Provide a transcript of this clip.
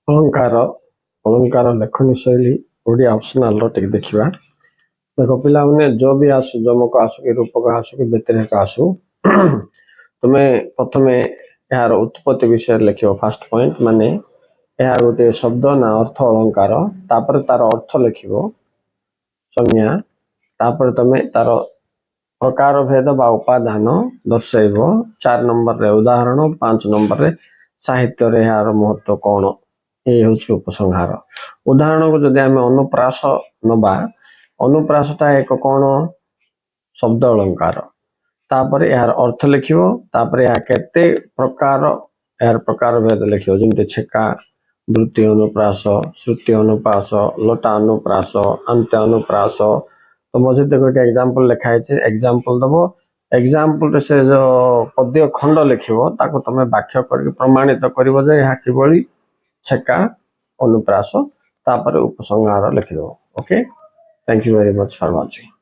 अलंकार अलंकार लेखनी शैली ओडिया ऑप्शनल रो टिक देखिबा देखो पिला माने जो भी आसु जमक आसु कि रूपक आसु कि व्यतिरेक आसु तुमे प्रथमे यार उत्पत्ति विषय लिखियो फर्स्ट पॉइंट माने या गोटे शब्द ना अर्थ अलंकार तापर तार अर्थ लिखिबो संज्ञा तापर तमे तार प्रकार भेद बा उपादान दर्शाइबो 4 नंबर रे उदाहरण 5 नंबर रे साहित्य रे यार महत्व कोन ए होछ उपसंहार उदाहरण को जदि आमे अनुप्रास नबा अनुप्रासटा एक कोन शब्द अलंकार तापर यार अर्थ लिखिबो तापर या केते प्रकार यार प्रकार भेद लिखिबो जेमते छेका वृत्ति अनुप्रास श्रुति अनुप्रास लटा अनुप्रास अंत्य अनुप्रास तो मजे देखो एक एग्जांपल लिखा है एग्जांपल दबो एग्जांपल रे से जो पद्य खंड लिखिबो ताको तमे व्याख्या करके प्रमाणित करिवो जे या किबळी छेका अनुप्रास तापर उपसंहार लिखिदो okay thank you very much for watching.